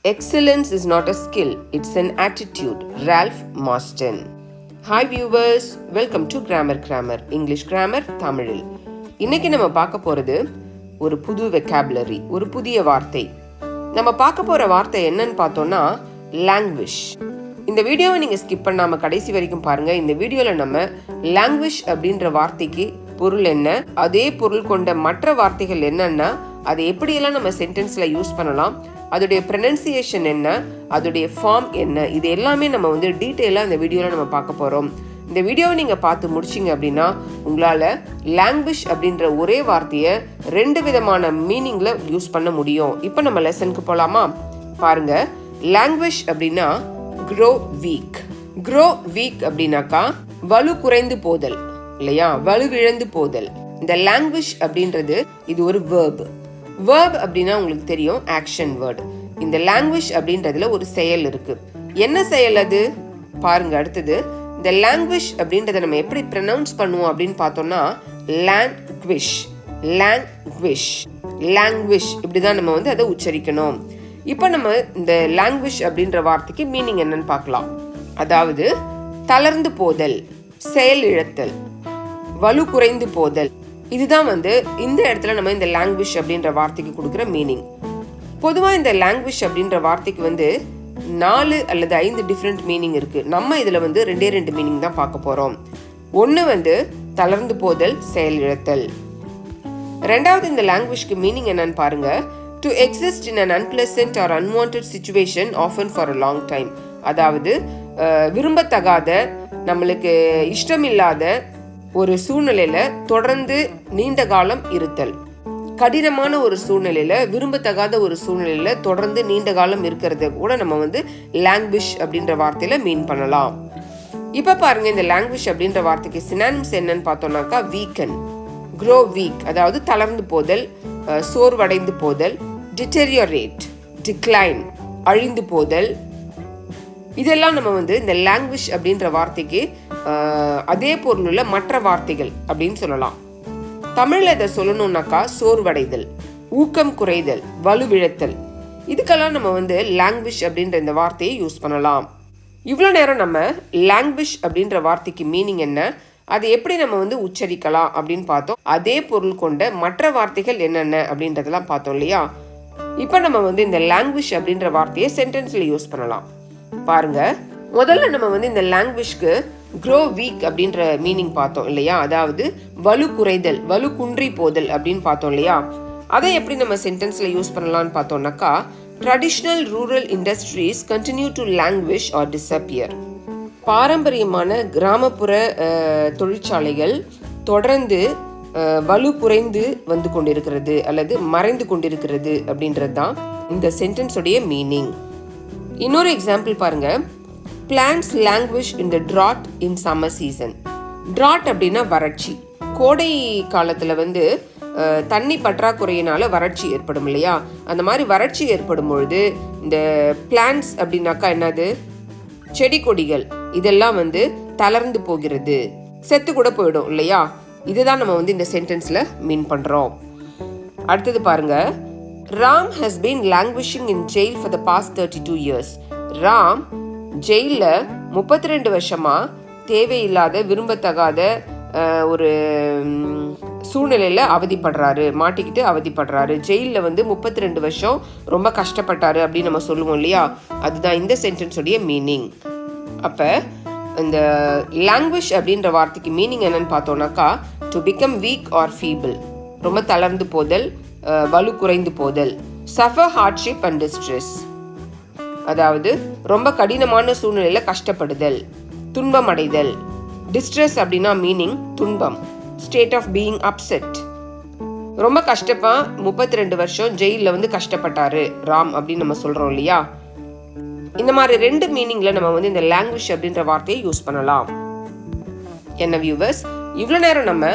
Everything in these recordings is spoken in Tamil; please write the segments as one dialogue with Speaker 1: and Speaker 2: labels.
Speaker 1: Excellence is not a skill, it's an attitude. Ralph Marston. Hi viewers, welcome to Grammar English Grammar தமிழில். இன்னைக்கு நம்ம பார்க்க போறது ஒரு புது வெக்காபுலரி, ஒரு புதிய வார்த்தை. நம்ம பார்க்க போற வார்த்தை என்னன்னு பார்த்தோம்னா languish. இந்த வீடியோவை நீங்க ஸ்கிப் பண்ணாம கடைசி வரைக்கும் பாருங்க. இந்த வீடியோல நம்ம languish அப்படின்ற வார்த்தைக்கு பொருள் என்ன, அதே பொருள் கொண்ட மற்ற வார்த்தைகள் என்னன்னா அதை எப்படியெல்லாம் நம்ம சென்டென்ஸ்ல யூஸ் பண்ணலாம், அதோடைய ப்ரொனன்சியேஷன் என்ன, அதோடைய ஃபார்ம் என்ன, இது எல்லாமே நம்ம டீட்டெயிலாக இந்த வீடியோவில் நம்ம பார்க்க போகிறோம். இந்த வீடியோவை நீங்கள் பார்த்து முடிச்சிங்க அப்படின்னா உங்களால் லாங்குவேஜ் அப்படின்ற ஒரே வார்த்தையை 2 விதமான மீனிங்கில் யூஸ் பண்ண முடியும். இப்போ நம்ம லெசனுக்கு போகலாமா? பாருங்கள், லாங்குவேஜ் அப்படின்னா க்ரோ வீக். க்ரோ வீக் அப்படின்னாக்கா வலு குறைந்து போதல் இல்லையா, வலுவிழந்து போதல். இந்த லாங்குவேஜ் அப்படின்றது இது ஒரு வேர்ப். வேர்ப் அப்படின்னா உங்களுக்கு தெரியும், ஆக்ஷன் வேர்ட். இந்த லாங்குவேஜ் அப்படின்றதுல ஒரு செயல் இருக்கு. என்ன செயல் அது பாருங்க. அடுத்தது இந்த லாங்குவேஜ் அப்படின்றத நம்ம எப்படி ப்ரொனவுன்ஸ் பண்ணுவோம் அப்படின்னு பார்த்தோம்னா லாங்குவிஷ், லாங்குவிஷ், லாங்குவேஜ் இப்படிதான் நம்ம அதை உச்சரிக்கணும். இப்போ நம்ம இந்த லாங்குவேஜ் அப்படின்ற வார்த்தைக்கு மீனிங் என்னன்னு பார்க்கலாம். அதாவது தளர்ந்து போதல், செயல் இழத்தல், வலு குறைந்து போதல். இதுதான் இந்த இடத்துல நம்ம இந்த லாங்குவேஜ் அப்படின்ற வார்த்தைக்கு கொடுக்குற மீனிங். பொதுவாக இந்த லாங்குவேஜ் அப்படின்ற வார்த்தைக்கு 4 அல்லது 5 டிஃப்ரெண்ட் மீனிங் இருக்கு. நம்ம இதில் 2 மீனிங் தான் பார்க்க போறோம். ஒன்று தளர்ந்து போதல், செயல் இழத்தல். ரெண்டாவது இந்த லாங்குவேஜ்க்கு மீனிங் என்னன்னு பாருங்க. To exist in an unpleasant or unwanted situation often for a long time. அதாவது விரும்பத்தகாத, நம்மளுக்கு இஷ்டமில்லாத ஒரு சூழ்நிலையில தொடர்ந்து நீண்ட காலம் இருத்தல். கடினமான ஒரு சூழ்நிலையில, விரும்பத்தகாத ஒரு சூழ்நிலையில தொடர்ந்து நீண்ட காலம் இருக்கிறத கூட நம்ம லாங்குவேஜ் அப்படின்ற வார்த்தையில மீன் பண்ணலாம். இப்ப பாருங்க, இந்த லாங்குவேஜ் அப்படின்ற வார்த்தைக்கு சினானிம்ஸ் என்னன்னு பார்த்தோம்னாக்கா வீக்கன், க்ரோ வீக் அதாவது தளர்ந்து போதல், சோர்வடைந்து போதல், டிட்டெரியோரேட், டிக்ளைன் அழிந்து போதல். இதெல்லாம் நம்ம இந்த லாங்குவேஜ் அப்படின்ற வார்த்தைக்கு அதே பொருள் உள்ள மற்ற வார்த்தைகள் அப்படின்னு சொல்லலாம். தமிழில் இதை சொல்லணும்னாக்கா சோர்வடைதல், ஊக்கம் குறைதல், வலுவிழத்தல், இதுக்கெல்லாம் நம்ம லாங்குவேஜ் அப்படின்ற இந்த வார்த்தையை யூஸ் பண்ணலாம். இவ்வளோ நேரம் நம்ம லாங்குவேஜ் அப்படின்ற வார்த்தைக்கு மீனிங் என்ன, அதை எப்படி நம்ம உச்சரிக்கலாம் அப்படின்னு பார்த்தோம். அதே பொருள் கொண்ட மற்ற வார்த்தைகள் என்னென்ன அப்படின்றதெல்லாம் பார்த்தோம் இல்லையா. இப்போ நம்ம இந்த லாங்குவேஜ் அப்படின்ற வார்த்தையை சென்டென்ஸில் யூஸ் பண்ணலாம். பாருங்க, முதல்ல நம்ம இந்த லாங்குவேஜ்க்கு க்ரோ வீக் அப்படின்ற மீனிங் பார்த்தோம் இல்லையா. அதாவது வலு குறைதல், வலு குன்றி போதல் அப்படின்னு பார்த்தோம் இல்லையா. அதை எப்படி நம்ம சென்டென்ஸ்ல யூஸ் பண்ணலாம்னு பார்த்தோம்னாக்கா traditional rural industries continue to languish or disappear. பாரம்பரியமான கிராமப்புற தொழிற்சாலைகள் தொடர்ந்து வலு குறைந்து வந்து கொண்டிருக்கிறது அல்லது மறைந்து கொண்டிருக்கிறது அப்படின்றது தான் இந்த சென்டென்ஸோடைய மீனிங். இன்னொரு எக்ஸாம்பிள் பாருங்க. Plants languish in the drought in summer season. Drought அப்படின்னா வறட்சி. கோடை காலத்தில் தண்ணி பற்றாக்குறையினால வறட்சி ஏற்படும் இல்லையா. அந்த மாதிரி வறட்சி ஏற்படும் பொழுது இந்த பிளான்ஸ் அப்படின்னாக்கா என்னது, செடி கொடிகள் இதெல்லாம் தளர்ந்து போகிறது, செத்து கூட போயிடும் இல்லையா. இதுதான் நம்ம இந்த சென்டென்ஸ்ல மீன் பண்றோம். அடுத்தது பாருங்க. Ram has been languishing in jail for the past 32 years. Ram ஜெயிலில் 32 வருஷமா தேவையில்லாத, விரும்பத்தகாத ஒரு சூழ்நிலையில் அவதிப்படுறாரு, மாட்டிக்கிட்டு அவதிப்படுறாரு. ஜெயிலில் 32 வருஷம் ரொம்ப கஷ்டப்பட்டாரு அப்படின்னு நம்ம சொல்லுவோம் இல்லையா. அதுதான் இந்த சென்டென்ஸோடைய மீனிங். அப்போ இந்த லாங்குவேஜ் அப்படின்ற வார்த்தைக்கு மீனிங் என்னன்னு பார்த்தோம்னாக்கா to become week or feeble, ரொம்ப தளர்ந்து போதல், வலு குறைந்து போதல், சஃபர் ஹார்ட்ஷிப் அண்ட் டிஸ்ட்ரெஸ், அதாவது ரொம்ப கடினமான சூழ்நிலையில கஷ்டப்படுதல், துன்பம் அடைதல். டிஸ்ட்ரெஸ் அப்படின்னா மீனிங் துன்பம், ஸ்டேட் ஆஃப் பீயிங் அப்செட். ரொம்ப கஷ்டப்பா 32 வருஷம் ஜெயிலில் கஷ்டப்பட்டாரு ராம் அப்படின்னு நம்ம சொல்றோம் இல்லையா. இந்த மாதிரி 2 மீனிங்ல நம்ம இந்த லாங்குவேஜ் அப்படின்ற வார்த்தையை யூஸ் பண்ணலாம். என்ன வியூவர்ஸ், இவ்வளோ நேரம் நம்ம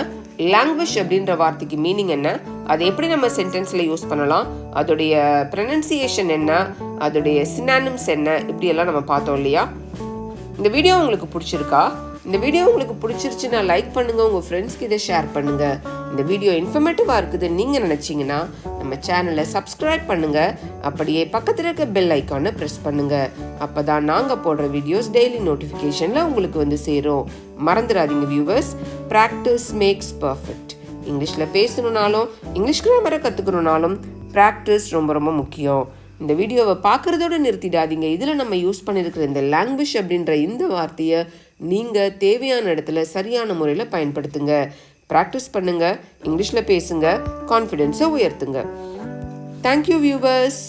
Speaker 1: லாங்குவேஜ் அப்படின்ற வார்த்தைக்கு மீனிங் என்ன, அதை எப்படி நம்ம சென்டென்ஸ்ல யூஸ் பண்ணலாம், அதோடைய ப்ரொனன்சியேஷன் என்ன, அதோடைய சினானிம்ஸ் என்ன, இப்படி எல்லாம் நம்ம பார்த்தோம் இல்லையா. இந்த வீடியோ உங்களுக்கு பிடிச்சிருக்கா? இந்த வீடியோ உங்களுக்கு பிடிச்சிருச்சுன்னா லைக் பண்ணுங்கள், உங்கள் ஃப்ரெண்ட்ஸ்க்கு இதை ஷேர் பண்ணுங்கள். இந்த வீடியோ இன்ஃபர்மேட்டிவாக இருக்குதுன்னு நீங்கள் நினச்சிங்கன்னா நம்ம சேனலை சப்ஸ்கிரைப் பண்ணுங்கள். அப்படியே பக்கத்தில் இருக்க பெல் ஐக்கானை ப்ரெஸ் பண்ணுங்கள். அப்போ தான் நாங்கள் போடுற வீடியோஸ் டெய்லி நோட்டிஃபிகேஷனில் உங்களுக்கு வந்து சேரும். மறந்துடாதீங்க வியூவர்ஸ், ப்ராக்டிஸ் மேக்ஸ் பர்ஃபெக்ட். இங்கிலீஷில் பேசணுன்னாலும் இங்கிலீஷ் கிராமரை கற்றுக்கணுன்னாலும் ப்ராக்டிஸ் ரொம்ப ரொம்ப முக்கியம். இந்த வீடியோவை பார்க்குறதோடு நிறுத்திடாதீங்க. இதில் நம்ம யூஸ் பண்ணியிருக்கிற இந்த லாங்குவேஜ் அப்படின்ற இந்த வார்த்தையை நீங்கள் தேவையான இடத்துல சரியான முறையில் பயன்படுத்துங்க. ப்ராக்டிஸ் பண்ணுங்கள், இங்கிலீஷில் பேசுங்க, கான்ஃபிடென்ஸை உயர்த்துங்க. Thank you viewers.